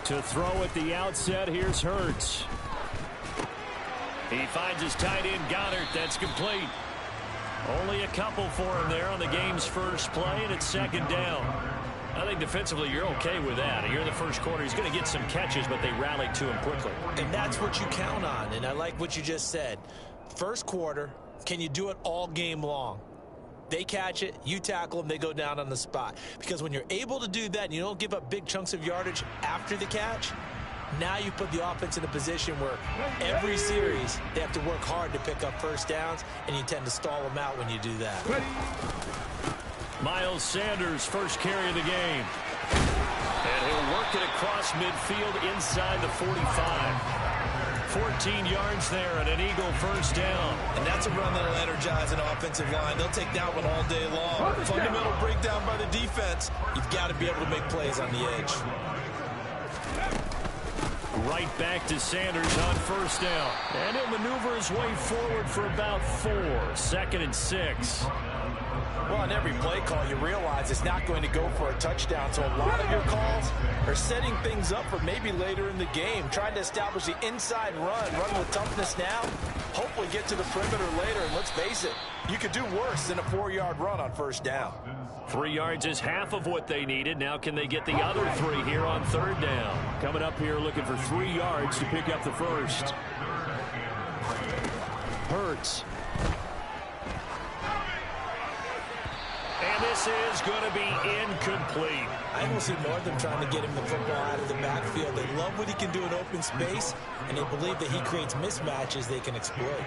To throw at the outset, here's Hurts. He finds his tight end, Goddard. That's complete. Only a couple for him there on the game's first play, and it's second down. I think defensively you're okay with that. Here in the first quarter, he's going to get some catches, but they rallied to him quickly. And that's what you count on, and I like what you just said. First quarter, can you do it all game long? They catch it, you tackle them, they go down on the spot. Because when you're able to do that and you don't give up big chunks of yardage after the catch, now you put the offense in a position where every series they have to work hard to pick up first downs, and you tend to stall them out when you do that. Miles Sanders, first carry of the game. And he'll work it across midfield inside the 45. 14 yards there and an Eagle first down. And that's a run that'll energize an offensive line. They'll take that one all day long. Fundamental breakdown by the defense. You've got to be able to make plays on the edge. Right back to Sanders on first down. And he'll maneuver his way forward for about 4. 2nd and 6. Well, on every play call, you realize it's not going to go for a touchdown. So a lot of your calls are setting things up for maybe later in the game, trying to establish the inside run with toughness now, hopefully get to the perimeter later. And let's face it, you could do worse than a 4-yard run on first down. 3 yards is half of what they needed. Now can they get the other 3 here on third down? Coming up here looking for 3 yards to pick up the first. Hurts. And this is going to be incomplete. I will see more of them trying to get him the football out of the backfield. They love what he can do in open space, and they believe that he creates mismatches they can exploit.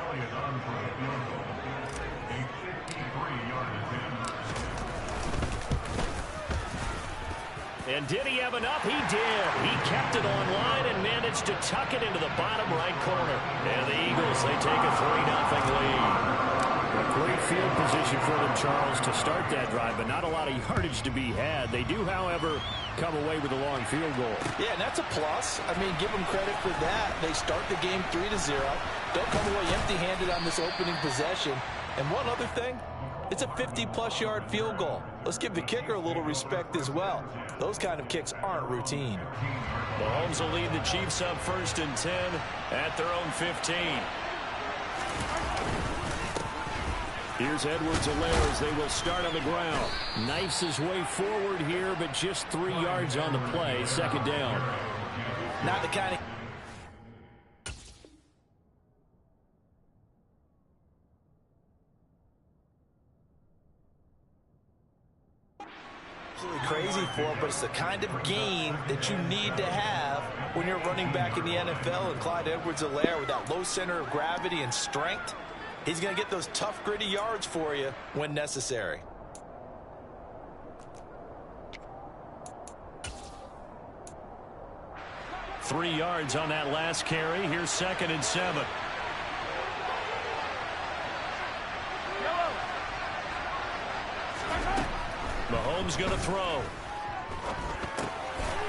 And did he have enough? He did. He kept it online and managed to tuck it into the bottom right corner. And the Eagles, they take a 3-0 lead. A great field position for them, Charles, to start that drive, but not a lot of yardage to be had. They do, however, come away with a long field goal. Yeah, and that's a plus. I mean, give them credit for that. They start the game 3-0. Don't come away empty-handed on this opening possession. And one other thing, it's a 50-plus yard field goal. Let's give the kicker a little respect as well. Those kind of kicks aren't routine. Mahomes will lead the Chiefs up 1st and 10 at their own 15. Here's Edwards-Helaire as they will start on the ground. Knifes his way forward here, but just 3 yards on the play. 2nd down. Not the kind of... absolutely crazy for, but it's the kind of game that you need to have when you're running back in the NFL. And Clyde Edwards-Helaire, with that low center of gravity and strength, he's going to get those tough, gritty yards for you when necessary. Three yards on that last carry. Here's 2nd and 7. Mahomes going to throw.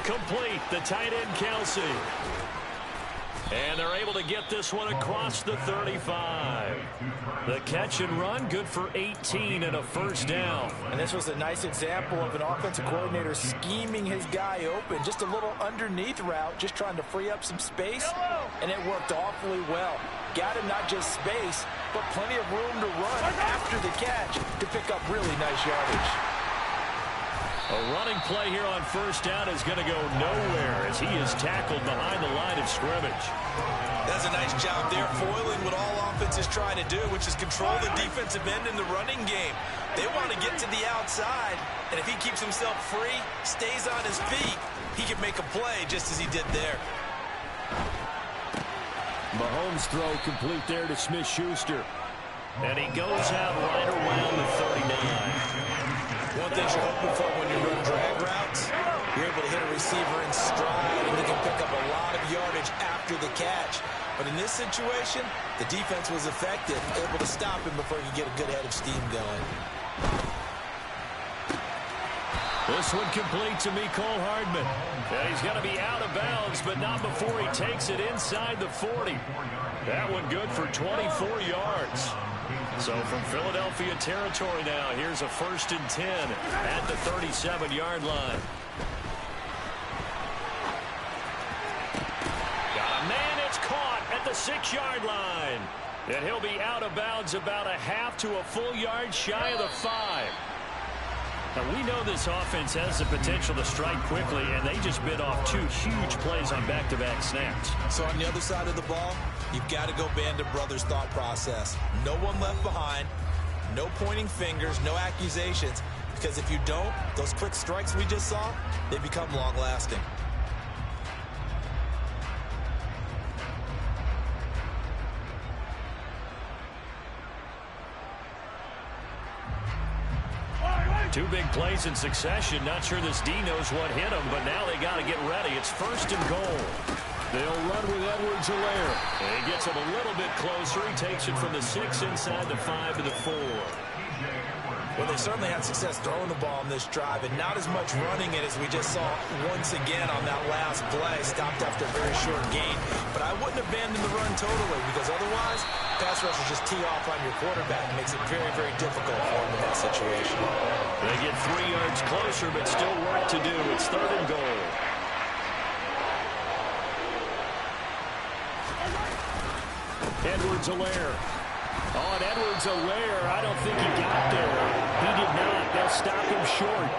Complete. The tight end, Kelsey. And they're able to get this one across the 35. The catch and run, good for 18 and a first down. And this was a nice example of an offensive coordinator scheming his guy open. Just a little underneath route, just trying to free up some space. And it worked awfully well. Got him not just space, but plenty of room to run after the catch to pick up really nice yardage. A running play here on first down is going to go nowhere as he is tackled behind the line of scrimmage. That's a nice job there, foiling what all offenses try to do, which is control the defensive end in the running game. They want to get to the outside, and if he keeps himself free, stays on his feet, he can make a play just as he did there. Mahomes' throw complete there to Smith-Schuster. And he goes out right around the 39. One thing you're hoping for when you run drag routes, you're able to hit a receiver in stride, and he can pick up a lot of yardage after the catch. But in this situation, the defense was effective, able to stop him before you get a good head of steam going. This one complete to Mecole Hardman. And he's going to be out of bounds, but not before he takes it inside the 40. That one good for 24 yards. So from Philadelphia territory now, here's a 1st and 10 at the 37-yard line. Got a man. It's caught at the 6-yard line. And he'll be out of bounds about a half to a full yard shy of the 5. Now, we know this offense has the potential to strike quickly, and they just bit off 2 huge plays on back-to-back snaps. So on the other side of the ball, you've got to go Band of Brothers thought process. No one left behind, no pointing fingers, no accusations, because if you don't, those quick strikes we just saw, they become long-lasting. Two big plays in succession. Not sure this D knows what hit him, but now they got to get ready. It's 1st and goal. They'll run with Edwards-Helaire. He gets it a little bit closer. He takes it from the 6 inside the 5 to the 4. Well, they certainly had success throwing the ball on this drive, and not as much running it as we just saw once again on that last play. Stopped after a very short gain. But I wouldn't abandon the run totally, because otherwise, pass rushers just tee off on your quarterback. It makes it very, very difficult for him in that situation. They get 3 yards closer, but still work to do. It's 3rd and goal. Edwards-Helaire. On Edwards-Helaire, I don't think he got there. He did not. They'll stop him short.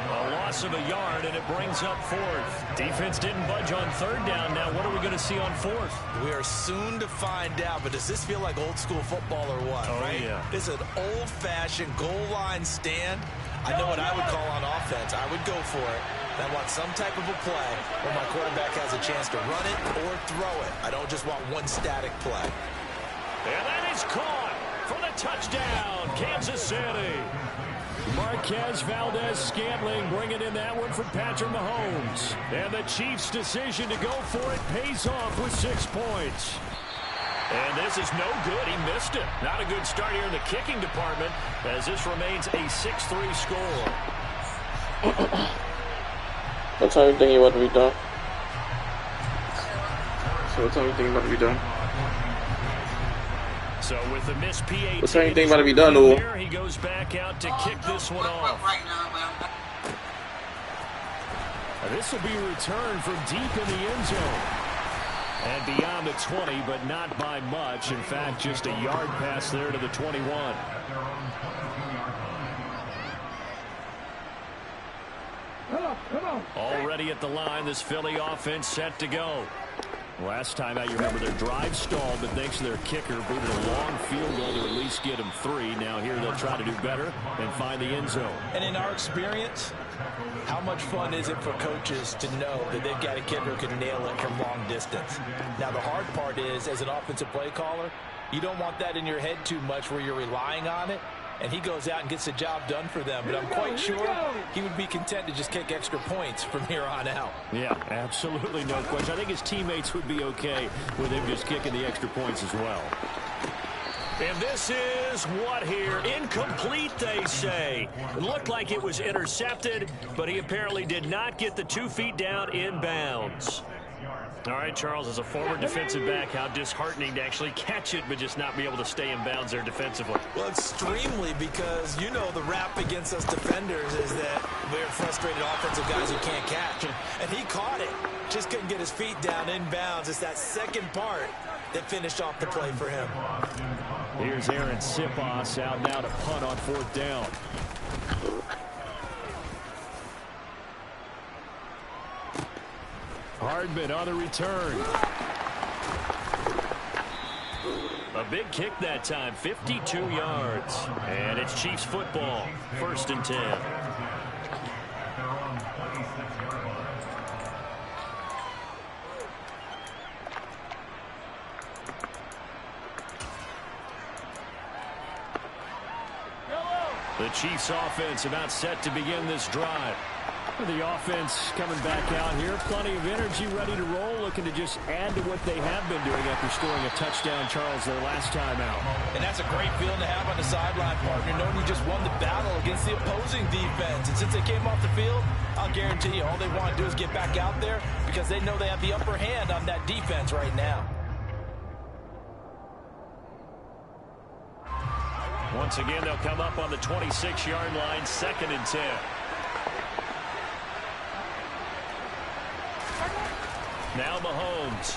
A loss of a yard, and it brings up 4th. Defense didn't budge on 3rd down. Now, what are we going to see on 4th? We are soon to find out, but does this feel like old school football or what? Oh, right? Yeah. This is an old-fashioned goal line stand. I know what I would call on offense. I would go for it. I want some type of a play where my quarterback has a chance to run it or throw it. I don't just want one static play. And that is caught for the touchdown, Kansas City. Marquez Valdez-Scantling bringing in that one from Patrick Mahomes. And the Chiefs' decision to go for it pays off with 6 points. And this is no good. He missed it. Not a good start here in the kicking department, as this remains a 6-3 score. What time are you thinking about to be done? So what time are you thinking about to be done? So with the missed PAT, what time are you thinking about to be done, Lou? He goes back out to kick this one off. This will be returned from deep in the end zone. And beyond the 20, but not by much. In fact, just a yard pass there to the 21. Already at the line, this Philly offense set to go. Last time out, you remember their drive stalled, but thanks to their kicker, booted a long field goal to at least get them 3. Now here they'll try to do better and find the end zone. And in our experience, how much fun is it for coaches to know that they've got a kicker who can nail it from long distance? Now the hard part is, as an offensive play caller, you don't want that in your head too much where you're relying on it. And he goes out and gets the job done for them. But I'm quite sure he would be content to just kick extra points from here on out. Yeah, absolutely no question. I think his teammates would be okay with him just kicking the extra points as well. And this is what here? Incomplete, they say. It looked like it was intercepted, but he apparently did not get the 2 feet down in bounds. All right, Charles, as a former defensive back, how disheartening to actually catch it but just not be able to stay in bounds there defensively. Well, extremely, because you know the rap against us defenders is that we're frustrated offensive guys who can't catch. And he caught it. Just couldn't get his feet down in bounds. It's that second part that finished off the play for him. Here's Aaron Siposs out now to punt on 4th down. Hardman on the return. A big kick that time, 52 yards. And it's Chiefs football, 1st and 10. The Chiefs offense about set to begin this drive. The offense coming back out here. Plenty of energy, ready to roll, looking to just add to what they have been doing after scoring a touchdown, Charles, their last time out. And that's a great feeling to have on the sideline, partner, knowing you just won the battle against the opposing defense. And since they came off the field, I'll guarantee you all they want to do is get back out there because they know they have the upper hand on that defense right now. Once again, they'll come up on the 26-yard line, 2nd and 10. Now Mahomes.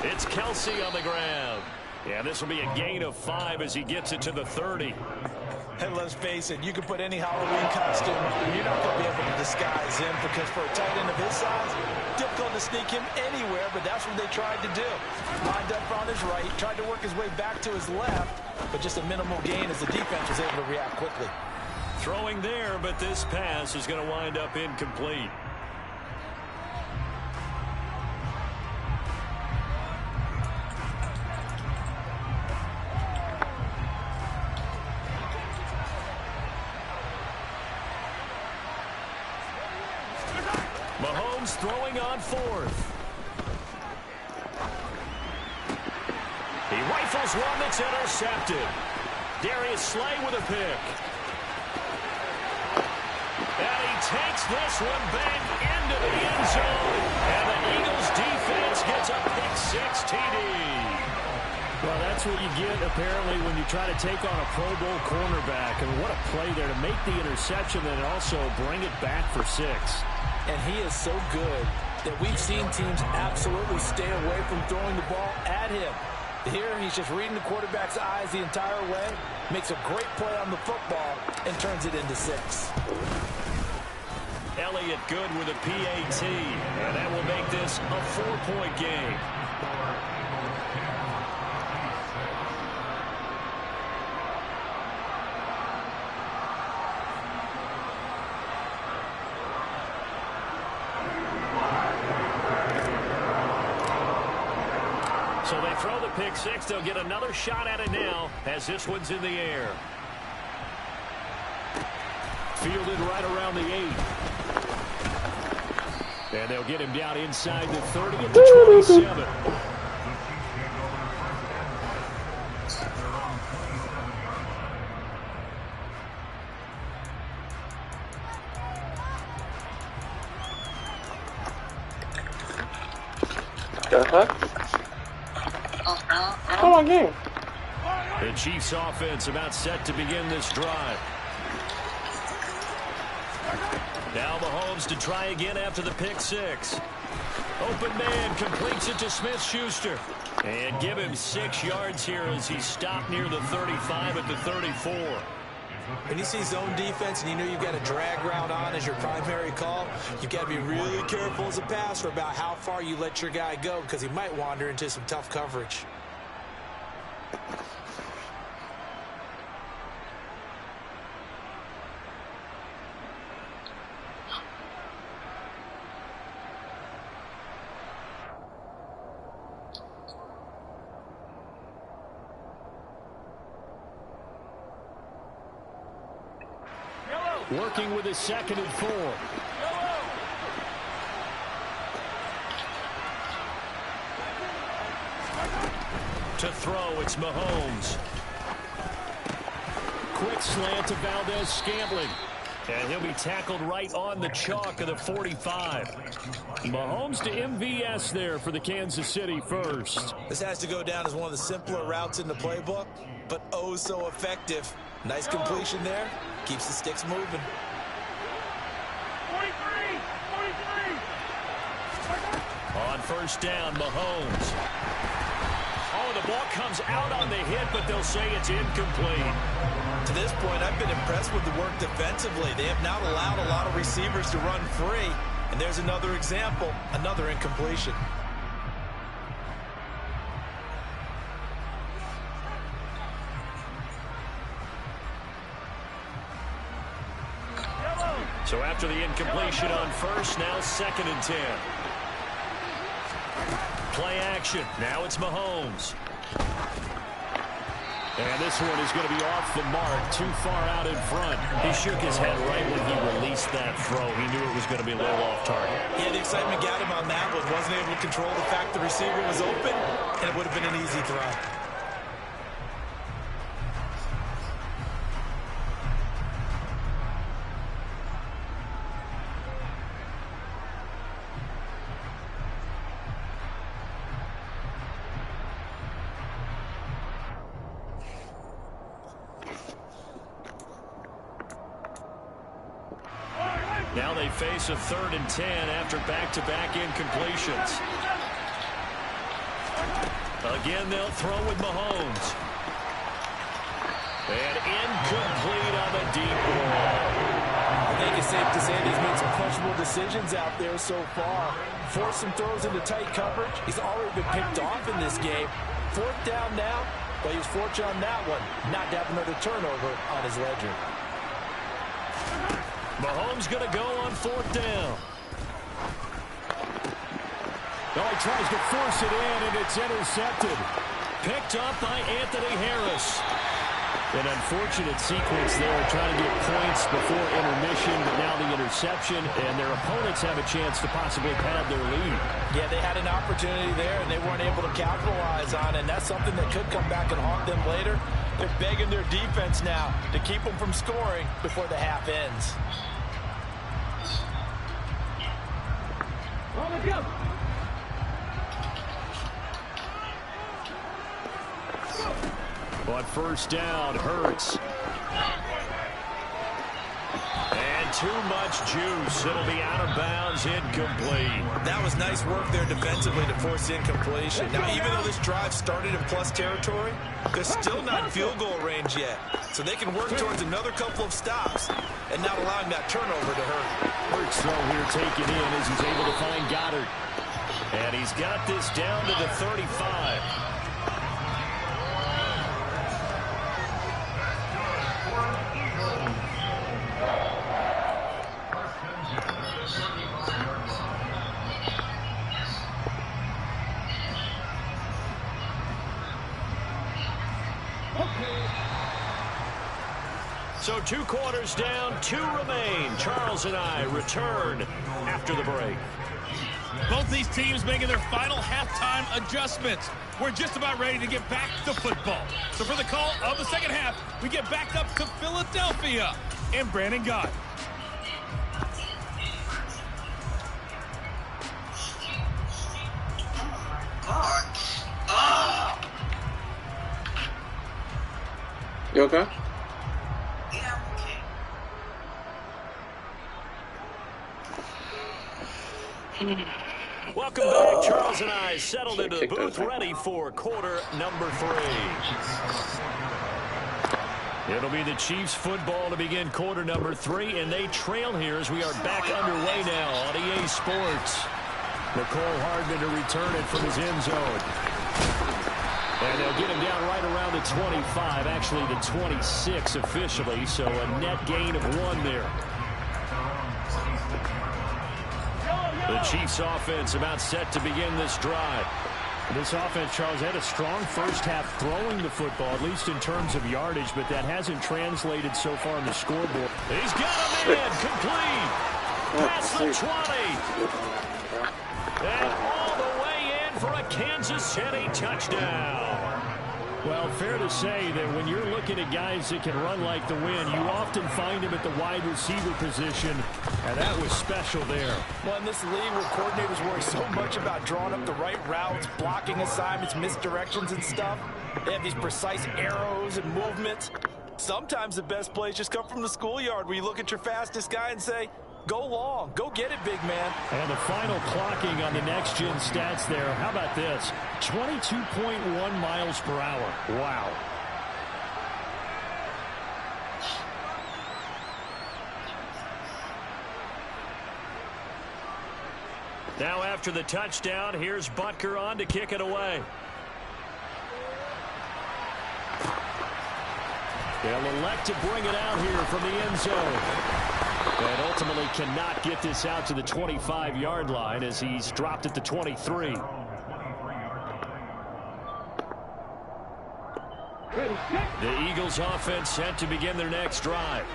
It's Kelsey on the ground. Yeah, this will be a gain of 5 as he gets it to the 30. And let's face it, you can put any Halloween costume on. You're not going to be able to disguise him because for a tight end of his size, difficult to sneak him anywhere, but that's what they tried to do. Lined up on his right, tried to work his way back to his left, but just a minimal gain as the defense was able to react quickly. Throwing there, but this pass is going to wind up incomplete. Mahomes throwing on 4th. He rifles one that's intercepted. Darius Slay with a pick. And he takes this one back into the end zone. And the Eagles defense gets a pick-6 TD. Well, that's what you get, apparently, when you try to take on a Pro Bowl cornerback. I mean, what a play there to make the interception and also bring it back for 6. And he is so good that we've seen teams absolutely stay away from throwing the ball at him. Here, he's just reading the quarterback's eyes the entire way, makes a great play on the football, and turns it into 6. Elliott good with a PAT, and that will make this a 4-point game. So they throw the pick-6. They'll get another shot at it now as this one's in the air. Fielded right around the 8. And they'll get him down inside the 30 at the 27. Come on, game. The Chiefs offense about set to begin this drive. Now Mahomes to try again after the pick-6. Open man completes it to Smith-Schuster. And give him 6 yards here as he stopped near the 35 at the 34. When you see zone defense and you know you've got a drag route on as your primary call, you've got to be really careful as a passer about how far you let your guy go because he might wander into some tough coverage. Working with his 2nd and 4. To throw, it's Mahomes. Quick slant to Valdez-Scantling. And he'll be tackled right on the chalk of the 45. Mahomes to MVS there for the Kansas City first. This has to go down as one of the simpler routes in the playbook, but oh so effective. Nice completion there. Keeps the sticks moving. 43! On first down, Mahomes. Oh, the ball comes out on the hit, but they'll say it's incomplete. To this point, I've been impressed with the work defensively. They have not allowed a lot of receivers to run free. And there's another example, another incompletion. So after the incompletion on first, now 2nd and 10. Play action. Now it's Mahomes. And this one is going to be off the mark, too far out in front. He shook his head right when he released that throw. He knew it was going to be a little off target. Yeah, the excitement got him on that one. Wasn't able to control the fact the receiver was open, and it would have been an easy throw. Now they they face a 3rd and 10 after back-to-back incompletions. Again, they'll throw with Mahomes. And incomplete on the deep ball. I think it's safe to say that he's made some questionable decisions out there so far. Forced some throws into tight coverage. He's already been picked off in this game. 4th down now, but he was fortunate on that one not to have another turnover on his ledger. Mahomes going to go on 4th down. Oh, he tries to force it in, and it's intercepted. Picked up by Anthony Harris. An unfortunate sequence there, trying to get points before intermission, but now the interception, and their opponents have a chance to possibly pad their lead. Yeah, they had an opportunity there, and they weren't able to capitalize on it, and that's something that could come back and haunt them later. They're begging their defense now to keep them from scoring before the half ends. On the go. On 1st down, Hurts. And too much juice. It'll be out of bounds, incomplete. That was nice work there defensively to force incompletion. Now, even though this drive started in plus territory, they're still not in field goal range yet. So they can work towards another couple of stops and not allowing that turnover to hurt. Hurts throw here taken in as he's able to find Goddard. And he's got this down to the 35. So 2 quarters down, 2 remain. Charles and I return after the break. Both these teams making their final halftime adjustments. We're just about ready to get back to football. So for the call of the second half, we get back up to Philadelphia and Brandon Gott. You okay? Welcome back. Charles and I settled into the booth, ready for quarter number 3. It'll be the Chiefs football to begin quarter number 3, and they trail here as we are back underway now on EA Sports. McCole Hardman to return it from his end zone. And they'll get him down right around the 25, actually the 26 officially, so a net gain of 1 there. The Chiefs offense about set to begin this drive. This offense, Charles, had a strong first half throwing the football, at least in terms of yardage, but that hasn't translated so far on the scoreboard. He's got a man complete. Past the 20. And all the way in for a Kansas City touchdown. Well, fair to say that when you're looking at guys that can run like the wind, you often find him at the wide receiver position, and that was special there. Well, in this league where coordinators worry so much about drawing up the right routes, blocking assignments, misdirections and stuff, they have these precise arrows and movements. Sometimes the best plays just come from the schoolyard where you look at your fastest guy and say, go long. Go get it, big man. And the final clocking on the next-gen stats there. How about this? 22.1 miles per hour. Wow. Now after the touchdown, here's Butker on to kick it away. They'll elect to bring it out here from the end zone. And ultimately cannot get this out to the 25-yard line as he's dropped at the 23. The Eagles offense set to begin their next drive.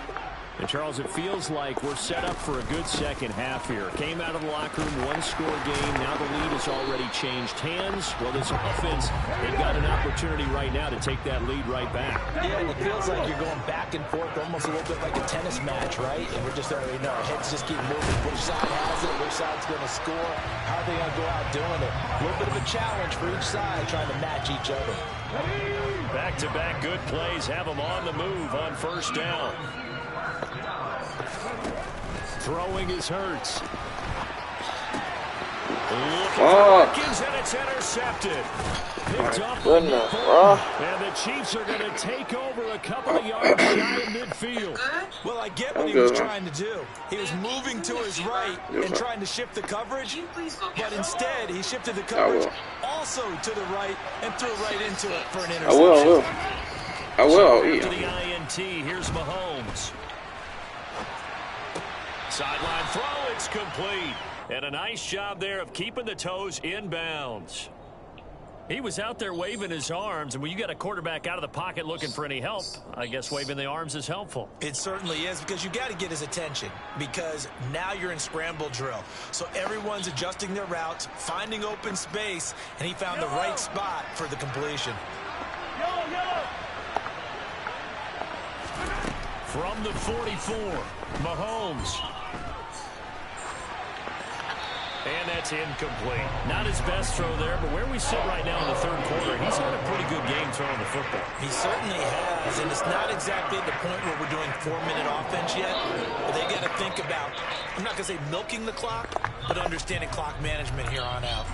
And, Charles, it feels like we're set up for a good second half here. Came out of the locker room, one-score game. Now the lead has already changed hands. Well, this offense, they've got an opportunity right now to take that lead right back. Yeah, and it feels like you're going back and forth, almost a little bit like a tennis match, right? And we're just already know our heads just keep moving. Which side has it? Which side's going to score? How are they going to go out doing it? A little bit of a challenge for each side, trying to match each other. Back-to-back good plays have them on the move on first down. Throwing is Hurts. Oh, And it's intercepted. Picked up goodness, bro. and the Chiefs are going to take over a couple of yards shy of midfield. Well, I get what he was trying to do. He was moving to his right and trying to shift the coverage, but instead he shifted the coverage also to the right and threw right into it for an interception. I will. After the INT, here's Mahomes. Sideline throw, it's complete. And a nice job there of keeping the toes inbounds. He was out there waving his arms, and when you got a quarterback out of the pocket looking for any help, I guess waving the arms is helpful. It certainly is, because you got to get his attention, because now you're in scramble drill. So everyone's adjusting their routes, finding open space, and he found the right spot for the completion. From the 44, Mahomes. And that's incomplete. Not his best throw there, but where we sit right now in the third quarter, he's had a pretty good game throwing the football. He certainly has, and it's not exactly the point where we're doing 4-minute offense yet, but they got to think about, I'm not going to say milking the clock, but understanding clock management here on out.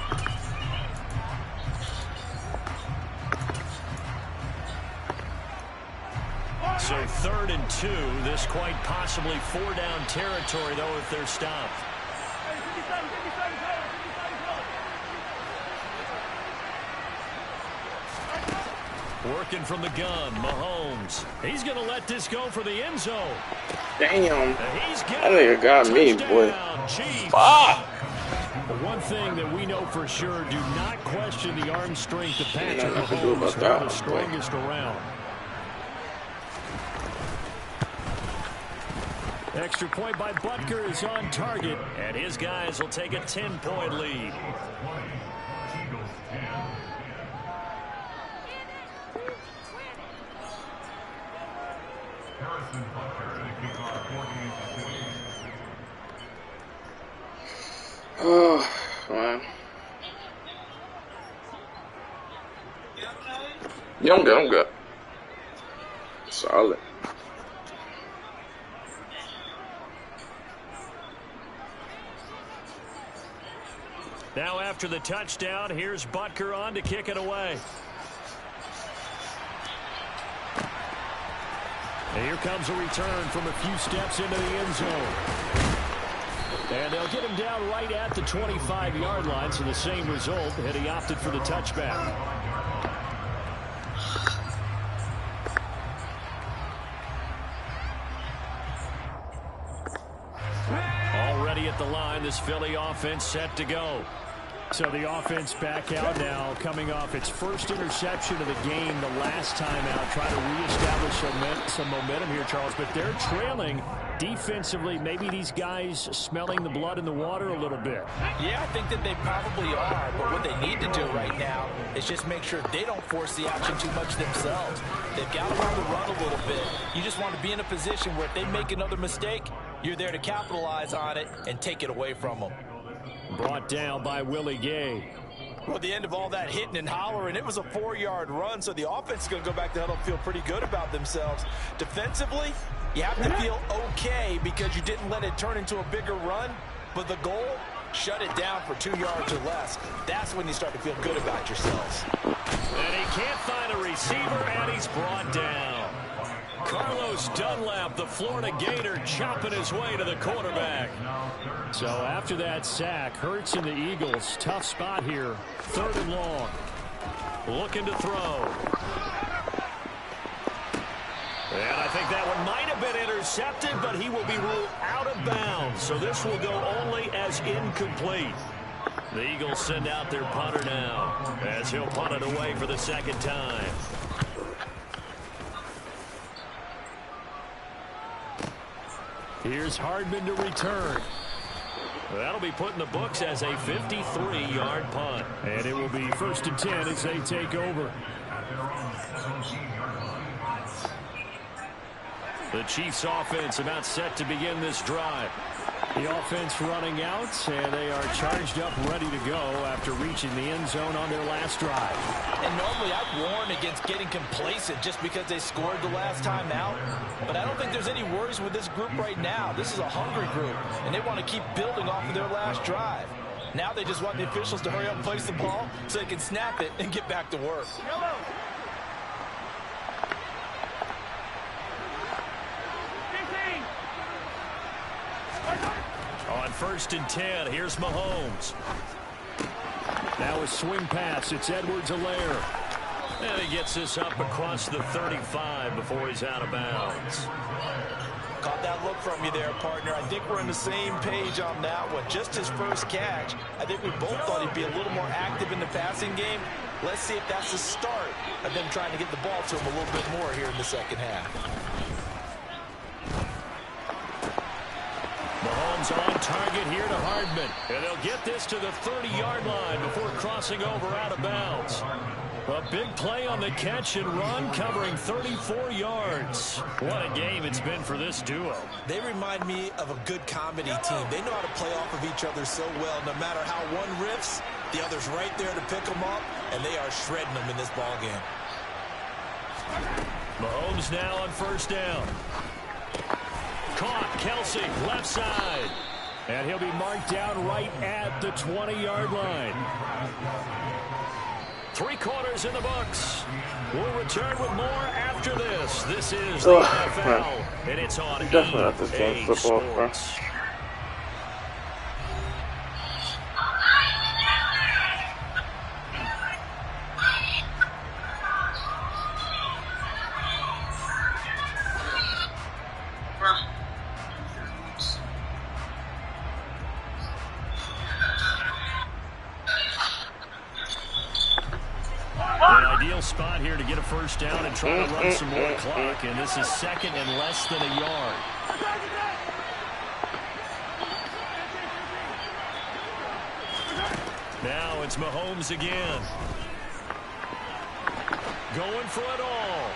So 3rd and 2, this quite possibly 4-down territory, though, if they're stopped. Working from the gun, Mahomes. He's going to let this go for the end zone. Damn. That nigga got me, boy. Fuck. One thing that we know for sure, do not question the arm strength of Patrick Mahomes. One of the strongest around. Extra point by Butker is on target, and his guys will take a 10-point lead. Oh, man. Yeah, I'm good. Solid. Now after the touchdown, here's Butker on to kick it away. And here comes a return from a few steps into the end zone. And they'll get him down right at the 25-yard line, so the same result, and he opted for the touchback. Already at the line, this Philly offense set to go. So the offense back out now, coming off its first interception of the game the last time out, trying to reestablish some momentum here, Charles. But they're trailing defensively. Maybe these guys smelling the blood in the water a little bit. Yeah, I think that they probably are. But what they need to do right now is just make sure they don't force the action too much themselves. They've got to run the run a little bit. You just want to be in a position where if they make another mistake, you're there to capitalize on it and take it away from them. Brought down by Willie Gay. Well, at the end of all that hitting and hollering, it was a 4-yard run, so the offense is going to go back to huddle and feel pretty good about themselves. Defensively, you have to feel okay because you didn't let it turn into a bigger run, but the goal, shut it down for 2 yards or less. That's when you start to feel good about yourselves. And he can't find a receiver, and he's brought down. Carlos Dunlap, the Florida Gator, chopping his way to the quarterback. So after that sack, Hurts and the Eagles, tough spot here. 3rd and long. Looking to throw. And I think that one might have been intercepted, but he will be ruled out of bounds. So this will go only as incomplete. The Eagles send out their punter now, as he'll punt it away for the second time. Here's Hardman to return. That'll be put in the books as a 53-yard punt. And it will be 1st and 10 as they take over. The Chiefs offense about set to begin this drive. The offense running out, and they are charged up, ready to go after reaching the end zone on their last drive. And normally I'd warn against getting complacent just because they scored the last time out. But I don't think there's any worries with this group right now. This is a hungry group, and they want to keep building off of their last drive. Now they just want the officials to hurry up and place the ball so they can snap it and get back to work. On 1st and 10, here's Mahomes. Now a swing pass. It's Edwards-Helaire. And he gets this up across the 35 before he's out of bounds. Caught that look from you there, partner. I think we're on the same page on that one. Just his first catch. I think we both thought he'd be a little more active in the passing game. Let's see if that's the start of them trying to get the ball to him a little bit more here in the second half. Mahomes on target here to Hardman. And they'll get this to the 30-yard line before crossing over out of bounds. A big play on the catch and run, covering 34 yards. What a game it's been for this duo. They remind me of a good comedy team. They know how to play off of each other so well. No matter how one riffs, the other's right there to pick them up, and they are shredding them in this ball game. Mahomes now on 1st down. Caught, Kelsey, left side. And he'll be marked down right at the 20-yard line. 3 quarters in the books. We'll return with more after this. This is the NFL, and it's on EA Sports. Spot here to get a 1st down and try to run some more clock, and this is 2nd and less than a yard. Now it's Mahomes again. Going for it all.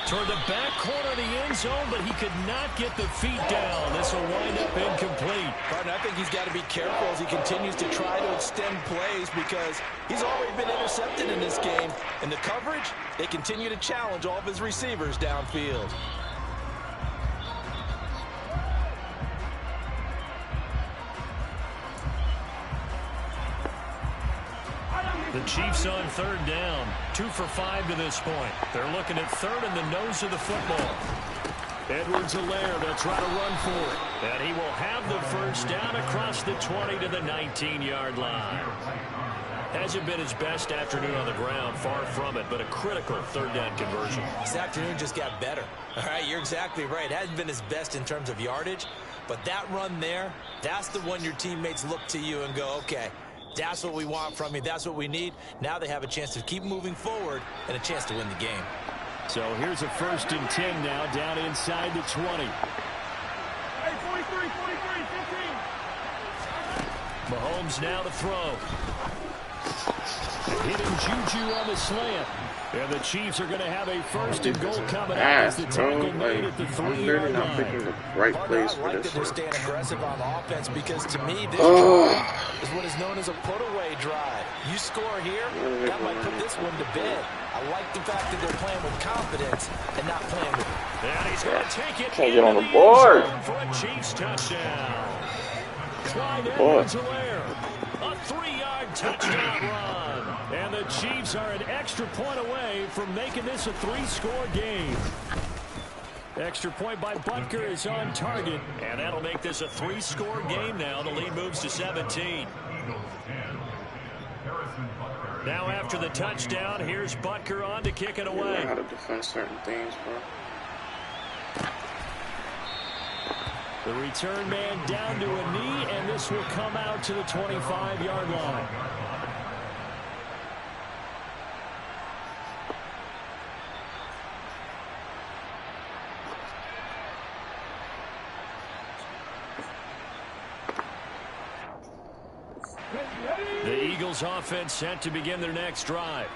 Toward the back corner of the end zone, but he could not get the feet down. This will wind up incomplete. Partner, I think he's got to be careful as he continues to try to extend plays because he's already been intercepted in this game. And the coverage, they continue to challenge all of his receivers downfield. The Chiefs on 3rd down. 2 for 5 to this point. They're looking at 3rd in the nose of the football. Edwards-Helaire, they'll try to run for it. And he will have the 1st down across the 20 to the 19-yard line. Hasn't been his best afternoon on the ground, far from it, but a critical 3rd down conversion. This afternoon just got better. All right, you're exactly right. It hasn't been his best in terms of yardage, but that run there, that's the one your teammates look to you and go, okay, that's what we want from you. That's what we need. Now they have a chance to keep moving forward and a chance to win the game. So here's a 1st and 10 now down inside the 20. Hey, 43, 15. Mahomes now to throw. Hitting Juju on the slant. And the Chiefs are going to have a 1st and goal coming out as the tackle made at the 3-yard line. Picking the right place for I like this that they're one. staying aggressive on offense because to me this drive is what is known as a put-away drive. You score here, that might put this one to bed. I like the fact that they're playing with confidence and not playing with it. And he's going to take it Can't get on into the board. end zone for a Chiefs touchdown. Clyde Boy. Edwards-Helaire, a 3-yard touchdown run. And the Chiefs are an extra point away from making this a 3-score game. Extra point by Butker is on target, and that'll make this a 3-score game now. The lead moves to 17. Now after the touchdown, here's Butker on to kick it You know away. how to defend certain things, bro. The return man down to a knee, and this will come out to the 25-yard line. The Eagles offense set to begin their next drive.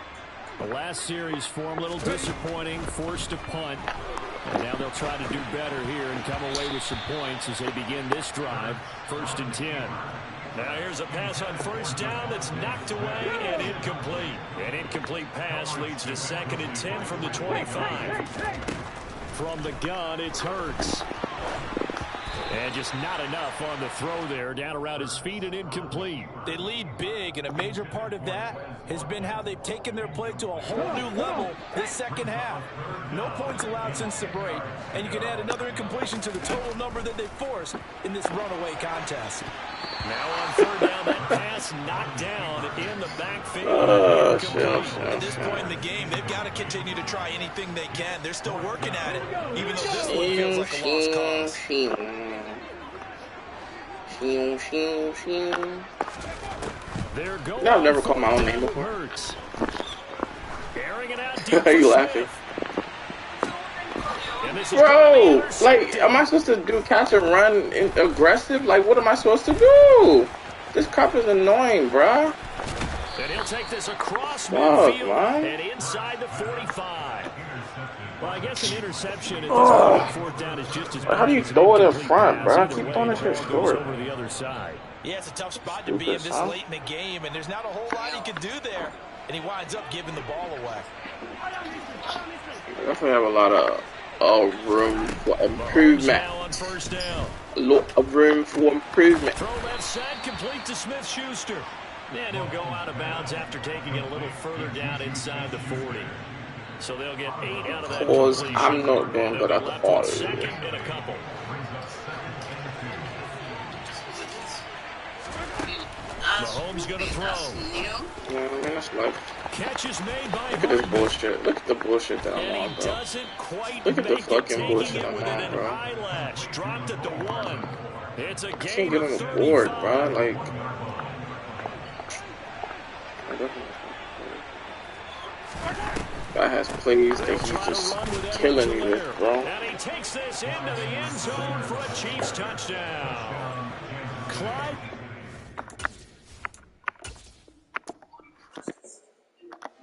The last series for him, a little disappointing, forced to punt. And now they'll try to do better here and come away with some points as they begin this drive. 1st and 10. Now here's a pass on 1st down that's knocked away and incomplete. An incomplete pass leads to 2nd and 10 from the 25. From the gun, it's Hurts. And just not enough on the throw there. Down around his feet and incomplete. They lead big, and a major part of that has been how they've taken their play to a whole new level this second half. No points allowed since the break, and you can add another incompletion to the total number that they forced in this runaway contest. Now on 3rd down, that pass knocked down in the backfield. At this point in the game, they've got to continue to try anything they can. They're still working at it, even though this one feels like a lost cause. I've never called my own name before. Airing it out Are you laughing? Bro, like, am I supposed to do catch and run aggressive? Like, what am I supposed to do? This cop is annoying, bro. And he'll take this across midfield and inside the 45. Well, I guess an interception at this point, 4th down is just as bad. How do you throw it in front, bro? Keep throwing this shit short. Over the other side. Yeah, it's a tough spot to be in this late in the game, and there's not a whole lot he can do there. And he winds up giving the ball away. I definitely have a lot of room for improvement. A lot of room for improvement. Throw left side, complete to Smith-Schuster. And he'll go out of bounds after taking it a little further down inside the 40. So they'll get 8 out of that. Because I'm not doing good at the ball. Second and a couple. Mahomes going to throw. Yeah, man, that's like... Catch is made by Look at this bullshit. Look at the bullshit that I'm on, bro. Look at the fucking bullshit I'm on, bro. Dropped at the 1. It's a I game can't get on the board, bro. Like... Guy has plays that he's just killing me with, bro. And he takes this into the end zone for a Chiefs touchdown. Clyde,